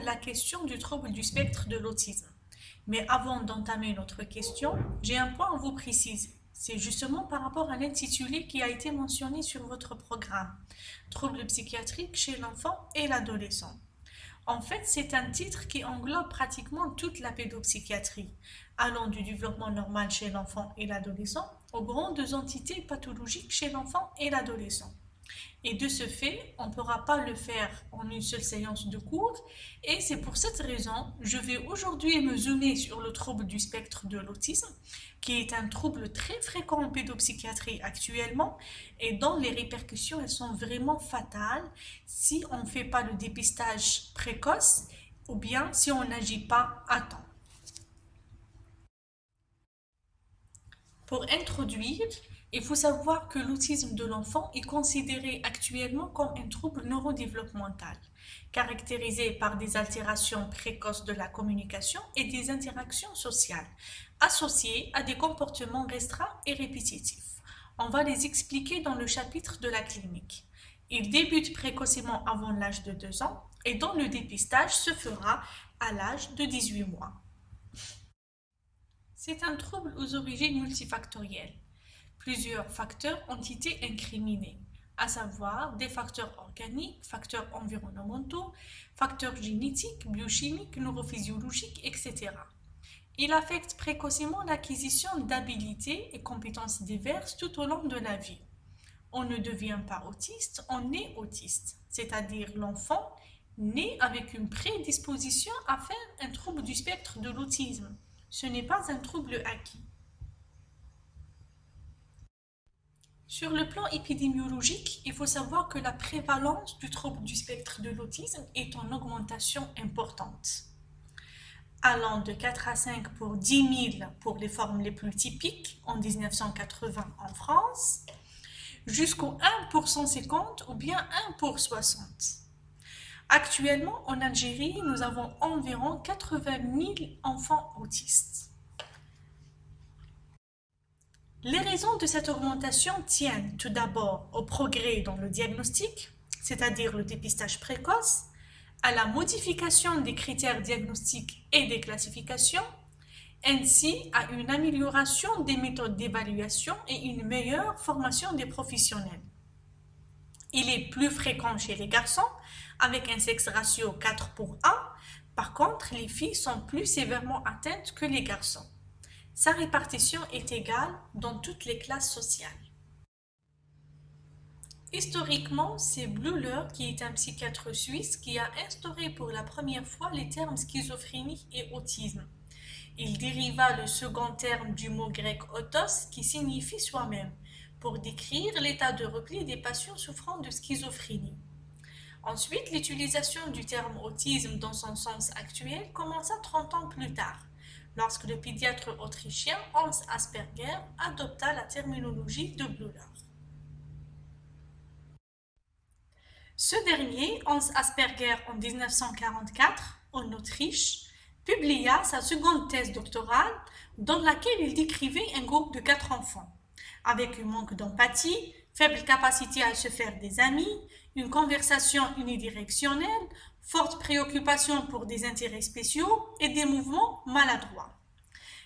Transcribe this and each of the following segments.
la question du trouble du spectre de l'autisme. Mais avant d'entamer notre question, j'ai un point à vous préciser. C'est justement par rapport à l'intitulé qui a été mentionné sur votre programme, troubles psychiatriques chez l'enfant et l'adolescent. En fait, c'est un titre qui englobe pratiquement toute la pédopsychiatrie, allant du développement normal chez l'enfant et l'adolescent aux grandes entités pathologiques chez l'enfant et l'adolescent. Et de ce fait, on ne pourra pas le faire en une seule séance de cours. Et c'est pour cette raison, je vais aujourd'hui me zoomer sur le trouble du spectre de l'autisme, qui est un trouble très fréquent en pédopsychiatrie actuellement et dont les répercussions elles sont vraiment fatales si on ne fait pas le dépistage précoce ou bien si on n'agit pas à temps. Pour introduire, il faut savoir que l'autisme de l'enfant est considéré actuellement comme un trouble neurodéveloppemental, caractérisé par des altérations précoces de la communication et des interactions sociales, associées à des comportements restreints et répétitifs. On va les expliquer dans le chapitre de la clinique. Il débute précocement avant l'âge de 2 ans et dont le dépistage se fera à l'âge de 18 mois. C'est un trouble aux origines multifactorielles. Plusieurs facteurs ont été incriminés, à savoir des facteurs organiques, facteurs environnementaux, facteurs génétiques, biochimiques, neurophysiologiques, etc. Il affecte précocement l'acquisition d'habilités et compétences diverses tout au long de la vie. On ne devient pas autiste, on est autiste, c'est-à-dire l'enfant naît avec une prédisposition à faire un trouble du spectre de l'autisme. Ce n'est pas un trouble acquis. Sur le plan épidémiologique, il faut savoir que la prévalence du trouble du spectre de l'autisme est en augmentation importante, allant de 4 à 5 pour 10 000 pour les formes les plus typiques en 1980 en France, jusqu'au 1 pour 150 ou bien 1 pour 60. Actuellement, en Algérie, nous avons environ 80 000 enfants autistes. Les raisons de cette augmentation tiennent tout d'abord au progrès dans le diagnostic, c'est-à-dire le dépistage précoce, à la modification des critères diagnostiques et des classifications, ainsi à une amélioration des méthodes d'évaluation et une meilleure formation des professionnels. Il est plus fréquent chez les garçons, avec un sexe ratio 4 pour 1. Par contre, les filles sont plus sévèrement atteintes que les garçons. Sa répartition est égale dans toutes les classes sociales. Historiquement, c'est Bleuler qui est un psychiatre suisse qui a instauré pour la première fois les termes schizophrénie et autisme. Il dériva le second terme du mot grec autos qui signifie soi-même, pour décrire l'état de repli des patients souffrant de schizophrénie. Ensuite, l'utilisation du terme autisme dans son sens actuel commença 30 ans plus tard, lorsque le pédiatre autrichien Hans Asperger adopta la terminologie de Bleuler. Ce dernier, Hans Asperger, en 1944, en Autriche, publia sa seconde thèse doctorale dans laquelle il décrivait un groupe de 4 enfants, avec un manque d'empathie, faible capacité à se faire des amis, une conversation unidirectionnelle, forte préoccupation pour des intérêts spéciaux et des mouvements maladroits.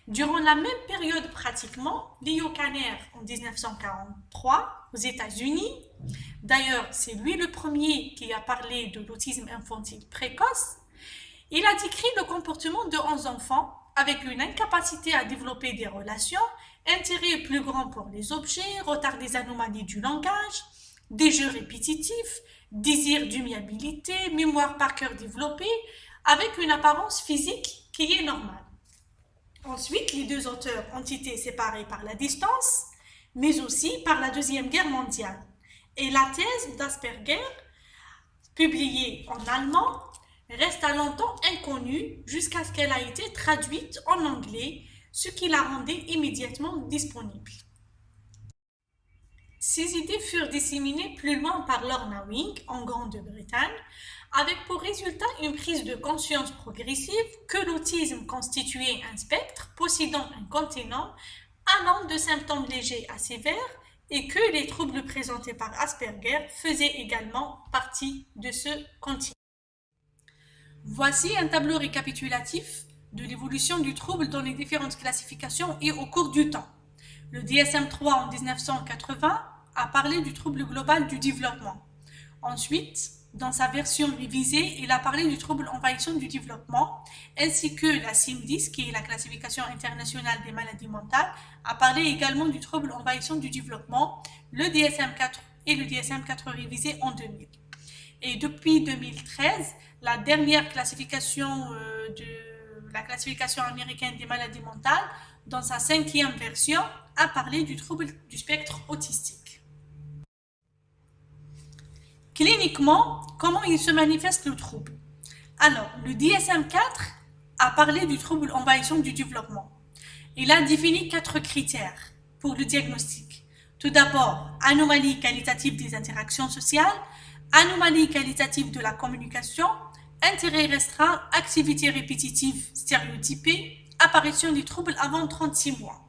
Durant la même période pratiquement, Leo Kanner en 1943 aux États-Unis, d'ailleurs c'est lui le premier qui a parlé de l'autisme infantile précoce, il a décrit le comportement de 11 enfants avec une incapacité à développer des relations, intérêt plus grand pour les objets, retard des anomalies du langage, des jeux répétitifs, désir d'humiliabilité, mémoire par cœur développée, avec une apparence physique qui est normale. Ensuite, les deux auteurs ont été séparés par la distance, mais aussi par la Deuxième Guerre mondiale. Et la thèse d'Asperger, publiée en allemand, resta longtemps inconnue jusqu'à ce qu'elle ait été traduite en anglais, ce qui la rendait immédiatement disponible. Ces idées furent disséminées plus loin par Lorna Wing en Grande-Bretagne, avec pour résultat une prise de conscience progressive que l'autisme constituait un spectre possédant un continent allant de symptômes légers à sévères et que les troubles présentés par Asperger faisaient également partie de ce continent. Voici un tableau récapitulatif de l'évolution du trouble dans les différentes classifications et au cours du temps. Le DSM-3 en 1980 a parlé du trouble global du développement. Ensuite, dans sa version révisée, il a parlé du trouble envahissant du développement, ainsi que la CIM-10, qui est la classification internationale des maladies mentales, a parlé également du trouble envahissant du développement, le DSM-4 et le DSM-4 révisé en 2000. Et depuis 2013, la dernière classification de la classification américaine des maladies mentales, dans sa 5e version, a parlé du trouble du spectre autistique. Cliniquement, comment il se manifeste le trouble? Alors, le DSM-4 a parlé du trouble envahissant du développement. Il a défini 4 critères pour le diagnostic. Tout d'abord, anomalie qualitative des interactions sociales, anomalie qualitative de la communication, intérêt restreint, activité répétitive stéréotypée, apparition des troubles avant 36 mois.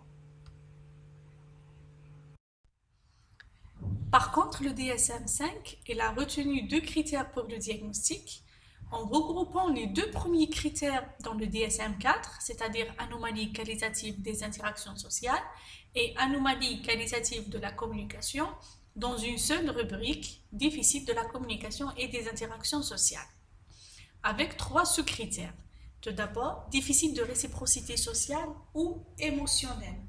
Par contre, le DSM-5, il a retenu 2 critères pour le diagnostic, en regroupant les 2 premiers critères dans le DSM-4, c'est-à-dire anomalie qualitative des interactions sociales et anomalie qualitative de la communication, dans une seule rubrique, déficit de la communication et des interactions sociales, avec 3 sous-critères. Tout d'abord, déficit de réciprocité sociale ou émotionnelle.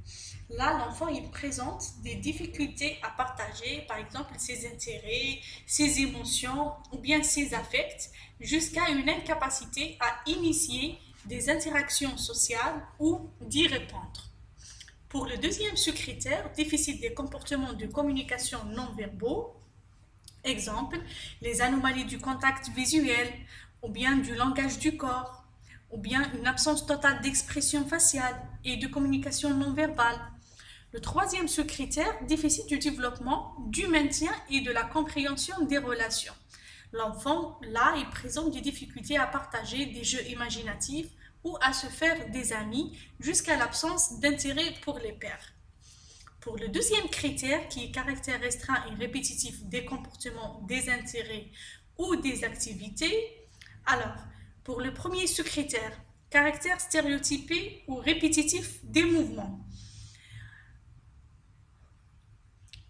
Là, l'enfant, il présente des difficultés à partager, par exemple, ses intérêts, ses émotions ou bien ses affects, jusqu'à une incapacité à initier des interactions sociales ou d'y répondre. Pour le deuxième sous-critère, déficit des comportements de communication non verbaux, exemple, les anomalies du contact visuel ou bien du langage du corps, ou bien une absence totale d'expression faciale et de communication non verbale. Le troisième sous-critère, déficit du développement, du maintien et de la compréhension des relations. L'enfant, là, il présente des difficultés à partager des jeux imaginatifs ou à se faire des amis jusqu'à l'absence d'intérêt pour les pairs. Pour le deuxième critère, qui est caractère restreint et répétitif des comportements, des intérêts ou des activités, alors, pour le premier sous-critère, caractère stéréotypé ou répétitif des mouvements.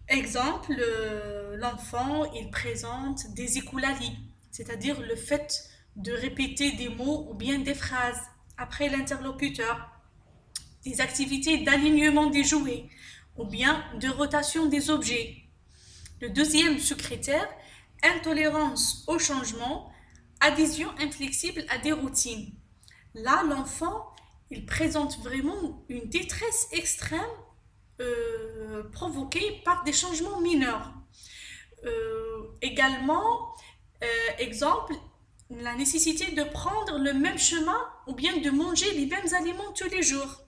Exemple, l'enfant, il présente des écoulalies, c'est-à-dire le fait de répéter des mots ou bien des phrases après l'interlocuteur, des activités d'alignement des jouets ou bien de rotation des objets. Le deuxième sous-critère, intolérance au changement, adhésion inflexible à des routines. Là, l'enfant, il présente vraiment une détresse extrême provoquée par des changements mineurs. Également, exemple, la nécessité de prendre le même chemin ou bien de manger les mêmes aliments tous les jours.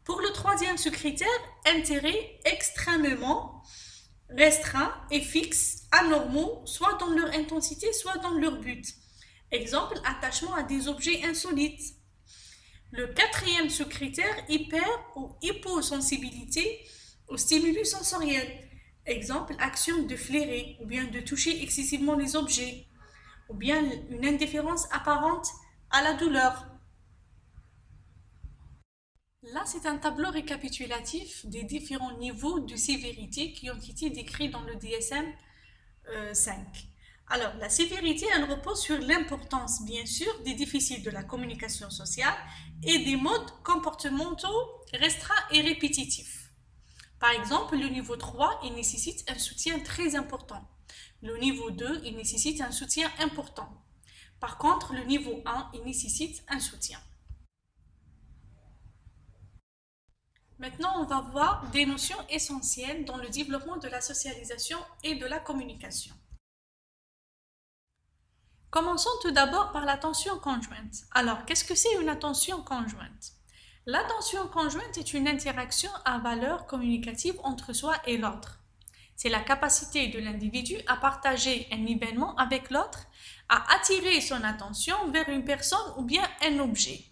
Pour le troisième sous-critère, intérêt extrêmement restreint et fixe, anormaux, soit dans leur intensité, soit dans leur but. Exemple, attachement à des objets insolites. Le quatrième sous-critère, hyper ou hyposensibilité aux stimulus sensoriels. Exemple, action de flairer ou bien de toucher excessivement les objets, ou bien une indifférence apparente à la douleur. Là, c'est un tableau récapitulatif des différents niveaux de sévérité qui ont été décrits dans le DSM-5. Alors, la sévérité, elle repose sur l'importance, bien sûr, des déficits de la communication sociale et des modes comportementaux restreints et répétitifs. Par exemple, le niveau 3, il nécessite un soutien très important. Le niveau 2, il nécessite un soutien important. Par contre, le niveau 1, il nécessite un soutien. Maintenant, on va voir des notions essentielles dans le développement de la socialisation et de la communication. Commençons tout d'abord par l'attention conjointe. Alors, qu'est-ce que c'est une attention conjointe? L'attention conjointe est une interaction à valeur communicative entre soi et l'autre. C'est la capacité de l'individu à partager un événement avec l'autre, à attirer son attention vers une personne ou bien un objet.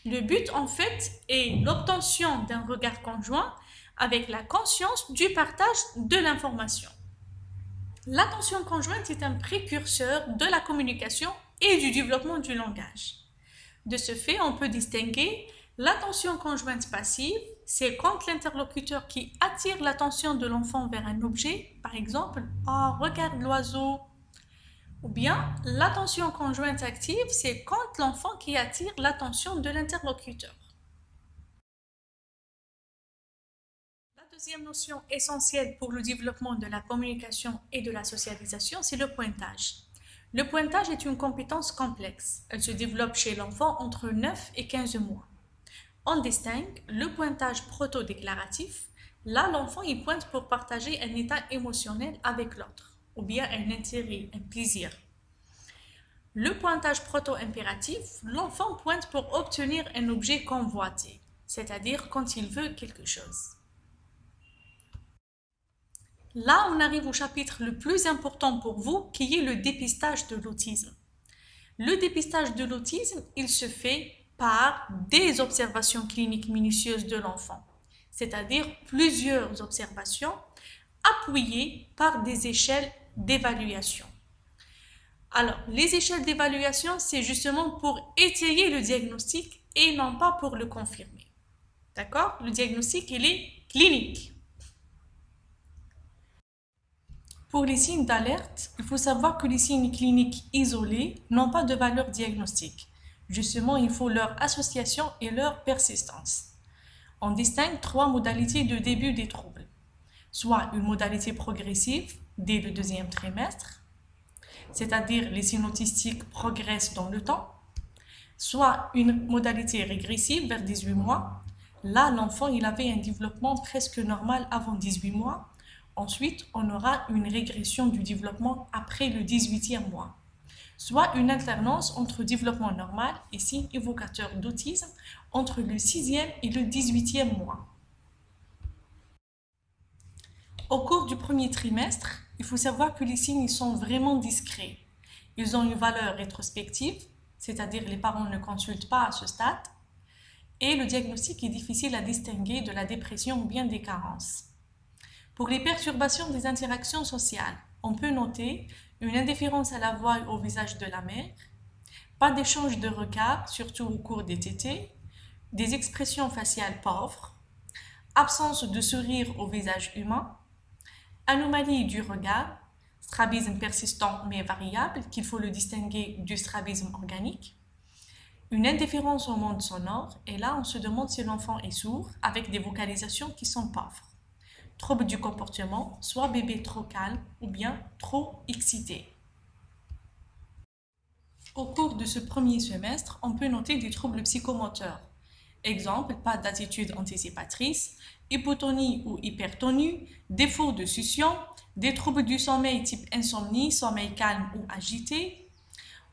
Le but, en fait, est l'obtention d'un regard conjoint avec la conscience du partage de l'information. L'attention conjointe est un précurseur de la communication et du développement du langage. De ce fait, on peut distinguer l'attention conjointe passive, c'est quand l'interlocuteur qui attire l'attention de l'enfant vers un objet, par exemple, oh, regarde l'oiseau. Ou bien, l'attention conjointe active, c'est quand l'enfant qui attire l'attention de l'interlocuteur. La deuxième notion essentielle pour le développement de la communication et de la socialisation, c'est le pointage. Le pointage est une compétence complexe. Elle se développe chez l'enfant entre 9 et 15 mois. On distingue le pointage proto-déclaratif. Là, l'enfant il pointe pour partager un état émotionnel avec l'autre, ou bien un intérêt, un plaisir. Le pointage proto-impératif, l'enfant pointe pour obtenir un objet convoité, c'est-à-dire quand il veut quelque chose. Là, on arrive au chapitre le plus important pour vous, qui est le dépistage de l'autisme. Le dépistage de l'autisme, il se fait par des observations cliniques minutieuses de l'enfant, c'est-à-dire plusieurs observations appuyées par des échelles d'évaluation. Alors, les échelles d'évaluation, c'est justement pour étayer le diagnostic et non pas pour le confirmer. D'accord? Le diagnostic, il est clinique. Pour les signes d'alerte, il faut savoir que les signes cliniques isolés n'ont pas de valeur diagnostique. Justement, il faut leur association et leur persistance. On distingue trois modalités de début des troubles. Soit une modalité progressive dès le deuxième trimestre, c'est-à-dire les signes autistiques progressent dans le temps, soit une modalité régressive vers 18 mois. Là, l'enfant il avait un développement presque normal avant 18 mois. Ensuite, on aura une régression du développement après le 18e mois. Soit une alternance entre développement normal et signes évocateurs d'autisme entre le 6e et le 18e mois. Au cours du premier trimestre, il faut savoir que les signes sont vraiment discrets. Ils ont une valeur rétrospective, c'est-à-dire les parents ne consultent pas à ce stade, et le diagnostic est difficile à distinguer de la dépression ou bien des carences. Pour les perturbations des interactions sociales, on peut noter une indifférence à la voix et au visage de la mère, pas d'échange de regards, surtout au cours des tétés, des expressions faciales pauvres, absence de sourire au visage humain, anomalie du regard, strabisme persistant mais variable, qu'il faut le distinguer du strabisme organique, une indifférence au monde sonore, et là on se demande si l'enfant est sourd avec des vocalisations qui sont pauvres. Trouble du comportement, soit bébé trop calme ou bien trop excité. Au cours de ce premier semestre, on peut noter des troubles psychomoteurs. Exemple, pas d'attitude anticipatrice, hypotonie ou hypertonie, défaut de succion, des troubles du sommeil type insomnie, sommeil calme ou agité.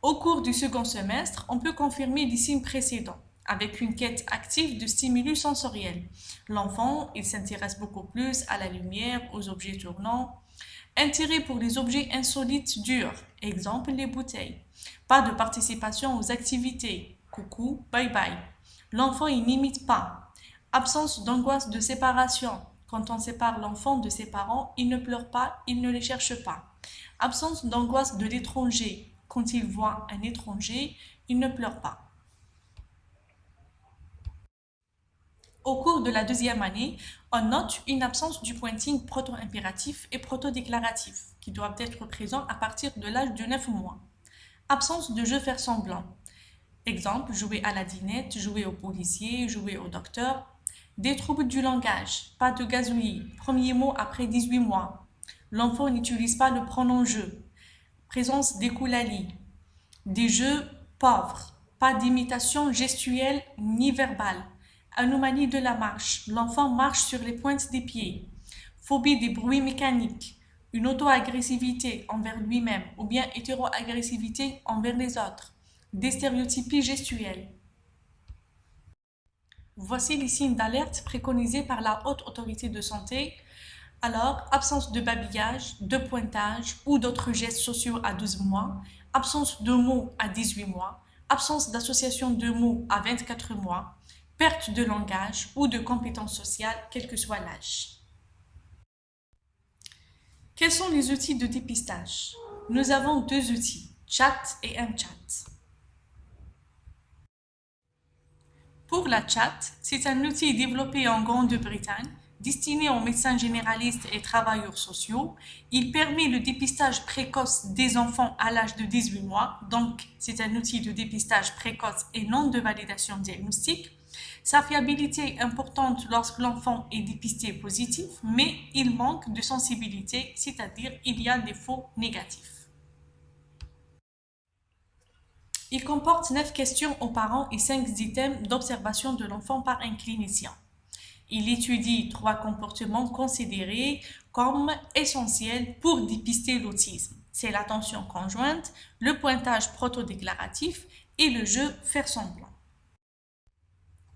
Au cours du second semestre, on peut confirmer les signes précédents avec une quête active de stimulus sensoriels. L'enfant, il s'intéresse beaucoup plus à la lumière, aux objets tournants. Intérêt pour les objets insolites durs, exemple les bouteilles. Pas de participation aux activités, coucou, bye bye. L'enfant, il n'imite pas. Absence d'angoisse de séparation. Quand on sépare l'enfant de ses parents, il ne pleure pas, il ne les cherche pas. Absence d'angoisse de l'étranger. Quand il voit un étranger, il ne pleure pas. Au cours de la deuxième année, on note une absence du pointing proto-impératif et proto-déclaratif, qui doivent être présents à partir de l'âge de 9 mois. Absence de jeu faire semblant. Exemple, jouer à la dinette, jouer au policier, jouer au docteur. Des troubles du langage, pas de gazouillis, premier mot après 18 mois. L'enfant n'utilise pas le pronom je. Présence d'écoulalie. Des jeux pauvres, pas d'imitation gestuelle ni verbale. Anomalie de la marche, l'enfant marche sur les pointes des pieds. Phobie des bruits mécaniques, une auto-agressivité envers lui-même ou bien hétéro-agressivité envers les autres. Des stéréotypies gestuelles. Voici les signes d'alerte préconisés par la Haute Autorité de Santé. Alors, absence de babillage, de pointage ou d'autres gestes sociaux à 12 mois, absence de mots à 18 mois, absence d'association de mots à 24 mois, perte de langage ou de compétences sociales, quel que soit l'âge. Quels sont les outils de dépistage? Nous avons deux outils. chat et un chat. Pour la chat, c'est un outil développé en Grande-Bretagne, destiné aux médecins généralistes et travailleurs sociaux. Il permet le dépistage précoce des enfants à l'âge de 18 mois, donc c'est un outil de dépistage précoce et non de validation diagnostique. Sa fiabilité est importante lorsque l'enfant est dépisté positif, mais il manque de sensibilité, c'est-à-dire il y a des faux négatifs. Il comporte 9 questions aux parents et 5 items d'observation de l'enfant par un clinicien. Il étudie 3 comportements considérés comme essentiels pour dépister l'autisme. C'est l'attention conjointe, le pointage protodéclaratif et le jeu faire semblant.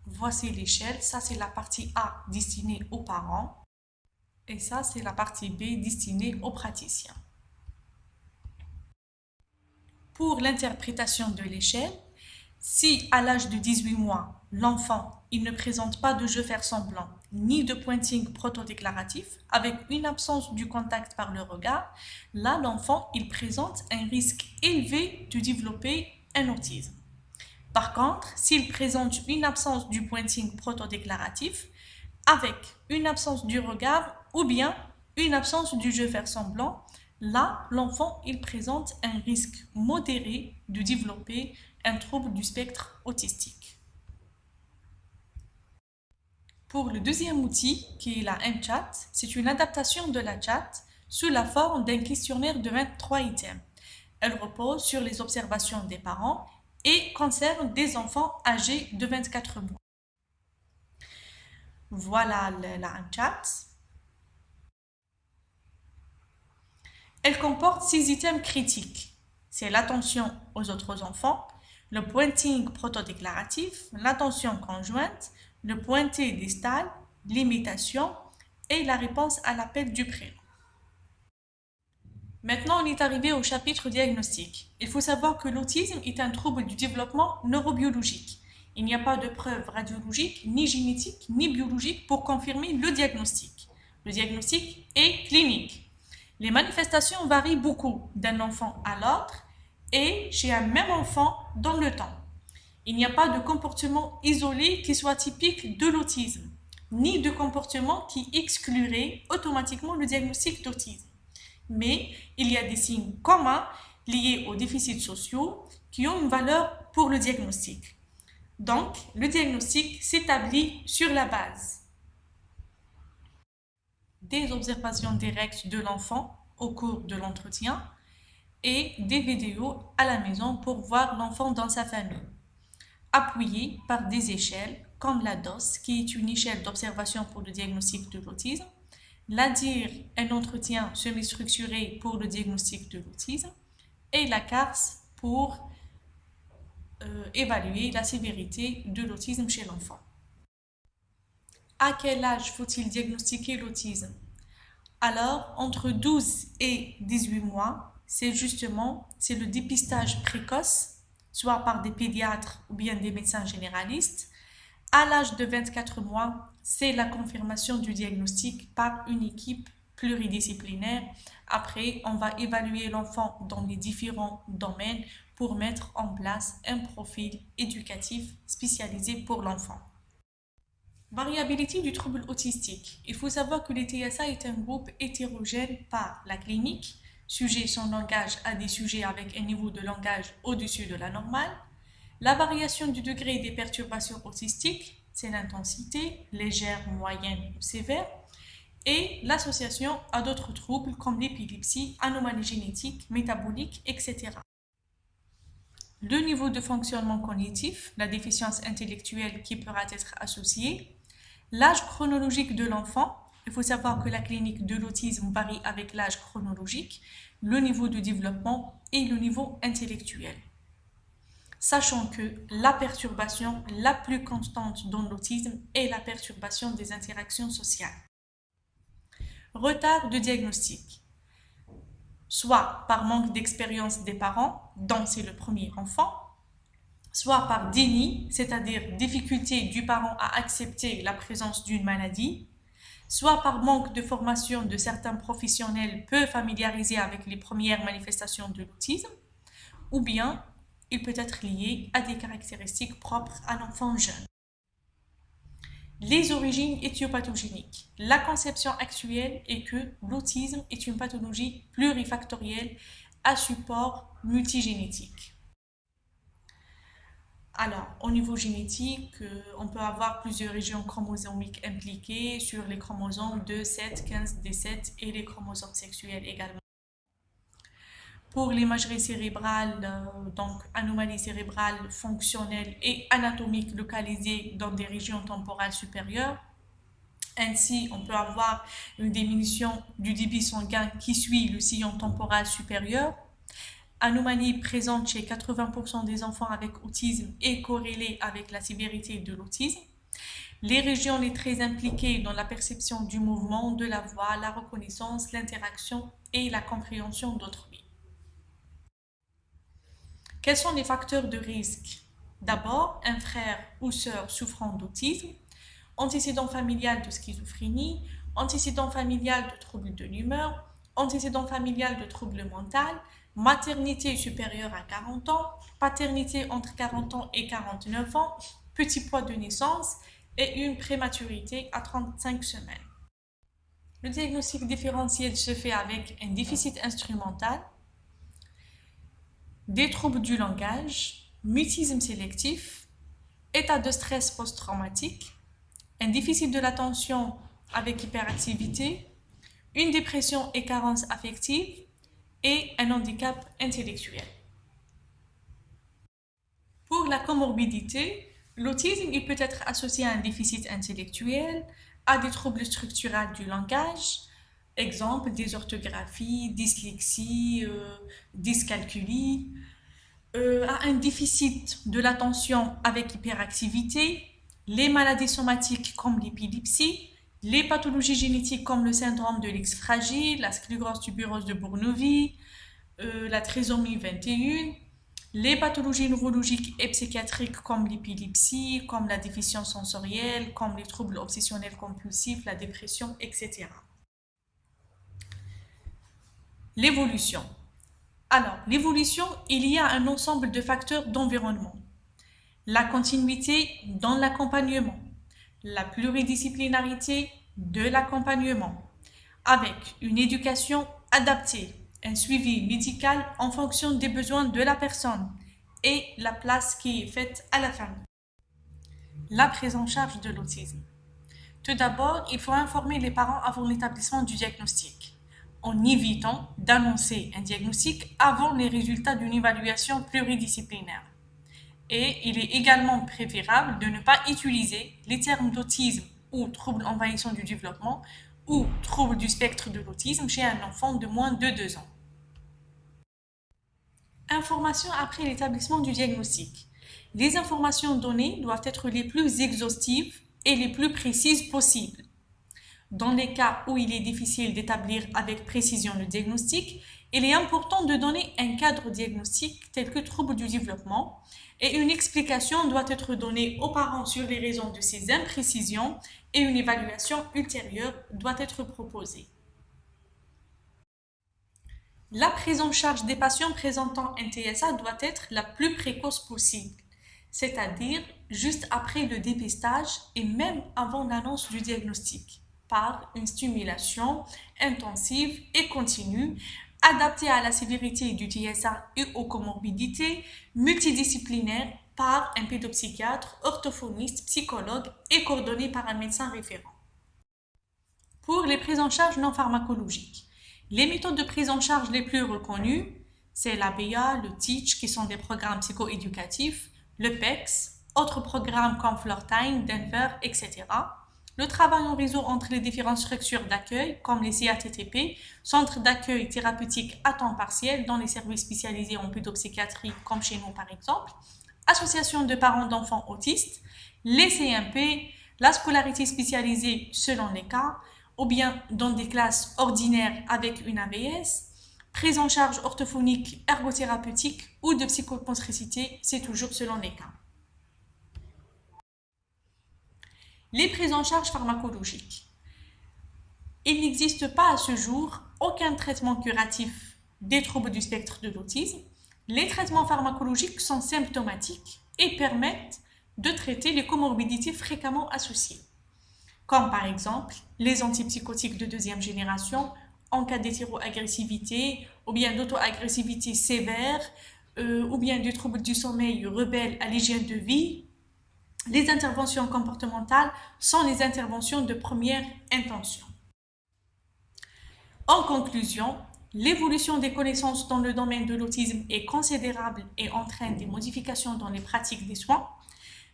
Voici l'échelle, ça c'est la partie A destinée aux parents et ça c'est la partie B destinée aux praticiens. Pour l'interprétation de l'échelle, si à l'âge de 18 mois, l'enfant il ne présente pas de jeu faire semblant ni de pointing protodéclaratif avec une absence du contact par le regard, là l'enfant il présente un risque élevé de développer un autisme. Par contre, s'il présente une absence du pointing protodéclaratif avec une absence du regard ou bien une absence du jeu faire semblant, là, l'enfant il présente un risque modéré de développer un trouble du spectre autistique. Pour le deuxième outil, qui est la M-Chat, c'est une adaptation de la chat sous la forme d'un questionnaire de 23 items. Elle repose sur les observations des parents et concerne des enfants âgés de 24 mois. Voilà la M-Chat. Elle comporte 6 items critiques. C'est l'attention aux autres enfants, le pointing protodéclaratif, l'attention conjointe, le pointé distal, l'imitation et la réponse à l'appel du prénom. Maintenant, on est arrivé au chapitre diagnostic. Il faut savoir que l'autisme est un trouble du développement neurobiologique. Il n'y a pas de preuves radiologiques, ni génétiques, ni biologiques pour confirmer le diagnostic. Le diagnostic est clinique. Les manifestations varient beaucoup d'un enfant à l'autre et chez un même enfant dans le temps. Il n'y a pas de comportement isolé qui soit typique de l'autisme, ni de comportement qui exclurait automatiquement le diagnostic d'autisme. Mais il y a des signes communs liés aux déficits sociaux qui ont une valeur pour le diagnostic. Donc, le diagnostic s'établit sur la base des observations directes de l'enfant au cours de l'entretien et des vidéos à la maison pour voir l'enfant dans sa famille, appuyé par des échelles comme la DOS, qui est une échelle d'observation pour le diagnostic de l'autisme, la DIR, un entretien semi-structuré pour le diagnostic de l'autisme, et la CARS pour évaluer la sévérité de l'autisme chez l'enfant. À quel âge faut-il diagnostiquer l'autisme? Alors, entre 12 et 18 mois, c'est le dépistage précoce, soit par des pédiatres ou bien des médecins généralistes. À l'âge de 24 mois, c'est la confirmation du diagnostic par une équipe pluridisciplinaire. Après, on va évaluer l'enfant dans les différents domaines pour mettre en place un profil éducatif spécialisé pour l'enfant. Variabilité du trouble autistique. Il faut savoir que les TSA est un groupe hétérogène par la clinique, sujet sans langage à des sujets avec un niveau de langage au-dessus de la normale. La variation du degré des perturbations autistiques, c'est l'intensité, légère, moyenne ou sévère, et l'association à d'autres troubles comme l'épilepsie, anomalies génétiques, métaboliques, etc. Le niveau de fonctionnement cognitif, la déficience intellectuelle qui pourra être associée, l'âge chronologique de l'enfant. Il faut savoir que la clinique de l'autisme varie avec l'âge chronologique, le niveau de développement et le niveau intellectuel. Sachant que la perturbation la plus constante dans l'autisme est la perturbation des interactions sociales. Retard de diagnostic, soit par manque d'expérience des parents, dont c'est le premier enfant, soit par déni, c'est-à-dire difficulté du parent à accepter la présence d'une maladie, soit par manque de formation de certains professionnels peu familiarisés avec les premières manifestations de l'autisme, ou bien il peut être lié à des caractéristiques propres à l'enfant jeune. Les origines éthiopathogéniques. La conception actuelle est que l'autisme est une pathologie plurifactorielle à support multigénétique. Alors, au niveau génétique, on peut avoir plusieurs régions chromosomiques impliquées sur les chromosomes 2, 7, 15, 17 et les chromosomes sexuels également. Pour l'imagerie cérébrale, donc anomalies cérébrales fonctionnelles et anatomiques localisées dans des régions temporales supérieures. Ainsi, on peut avoir une diminution du débit sanguin qui suit le sillon temporal supérieur. Anomalie présente chez 80% des enfants avec autisme et corrélée avec la sévérité de l'autisme. Les régions les très impliquées dans la perception du mouvement, de la voix, la reconnaissance, l'interaction et la compréhension d'autrui. Quels sont les facteurs de risque? D'abord, un frère ou sœur souffrant d'autisme, antécédent familial de schizophrénie, antécédent familial de troubles de l'humeur, antécédent familial de troubles mentaux, maternité supérieure à 40 ans, paternité entre 40 ans et 49 ans, petit poids de naissance et une prématurité à 35 semaines. Le diagnostic différentiel se fait avec un déficit instrumental, des troubles du langage, mutisme sélectif, état de stress post-traumatique, un déficit de l'attention avec hyperactivité, une dépression et carence affective et un handicap intellectuel. Pour la comorbidité, l'autisme il peut être associé à un déficit intellectuel, à des troubles structurels du langage, exemple des orthographies, dyslexie, dyscalculie, à un déficit de l'attention avec hyperactivité, les maladies somatiques comme l'épilepsie, les pathologies génétiques comme le syndrome de l'X fragile, la sclérose tubereuse de Bournovi, la trisomie 21, les pathologies neurologiques et psychiatriques comme l'épilepsie, comme la déficience sensorielle, comme les troubles obsessionnels compulsifs, la dépression, etc. L'évolution. Alors, l'évolution, il y a un ensemble de facteurs d'environnement. La continuité dans l'accompagnement, la pluridisciplinarité de l'accompagnement, avec une éducation adaptée, un suivi médical en fonction des besoins de la personne et la place qui est faite à la famille. La prise en charge de l'autisme. Tout d'abord, il faut informer les parents avant l'établissement du diagnostic, en évitant d'annoncer un diagnostic avant les résultats d'une évaluation pluridisciplinaire. Et il est également préférable de ne pas utiliser les termes d'autisme ou trouble envahissant du développement ou trouble du spectre de l'autisme chez un enfant de moins de 2 ans. Informations après l'établissement du diagnostic. Les informations données doivent être les plus exhaustives et les plus précises possibles. Dans les cas où il est difficile d'établir avec précision le diagnostic, il est important de donner un cadre diagnostique tel que trouble du développement et une explication doit être donnée aux parents sur les raisons de ces imprécisions et une évaluation ultérieure doit être proposée. La prise en charge des patients présentant un TSA doit être la plus précoce possible, c'est-à-dire juste après le dépistage et même avant l'annonce du diagnostic, par une stimulation intensive et continue, adaptée à la sévérité du TSA et aux comorbidités, multidisciplinaire par un pédopsychiatre, orthophoniste, psychologue et coordonnée par un médecin référent. Pour les prises en charge non pharmacologiques, les méthodes de prise en charge les plus reconnues, c'est l'ABA, le TEACH, qui sont des programmes psycho-éducatifs, le PECS, autres programmes comme Floortime, Denver, etc. Le travail en réseau entre les différentes structures d'accueil, comme les CATTP, centres d'accueil thérapeutique à temps partiel dans les services spécialisés en pédopsychiatrie, comme chez nous par exemple, association de parents d'enfants autistes, les CMP, la scolarité spécialisée selon les cas, ou bien dans des classes ordinaires avec une AVS, prise en charge orthophonique, ergothérapeutique ou de psychomotricité, c'est toujours selon les cas. Les prises en charge pharmacologiques. Il n'existe pas à ce jour aucun traitement curatif des troubles du spectre de l'autisme. Les traitements pharmacologiques sont symptomatiques et permettent de traiter les comorbidités fréquemment associées, comme par exemple les antipsychotiques de deuxième génération en cas d'hétéroagressivité ou bien d'auto-agressivité sévère ou bien du trouble du sommeil rebelle à l'hygiène de vie. Les interventions comportementales sont les interventions de première intention. En conclusion, l'évolution des connaissances dans le domaine de l'autisme est considérable et entraîne des modifications dans les pratiques des soins.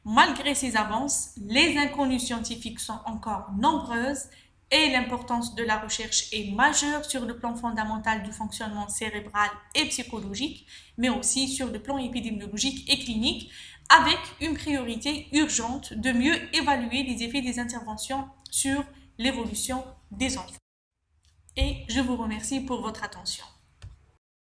Malgré ces avances, les inconnues scientifiques sont encore nombreuses et l'importance de la recherche est majeure sur le plan fondamental du fonctionnement cérébral et psychologique, mais aussi sur le plan épidémiologique et clinique, avec une priorité urgente de mieux évaluer les effets des interventions sur l'évolution des enfants. Et je vous remercie pour votre attention.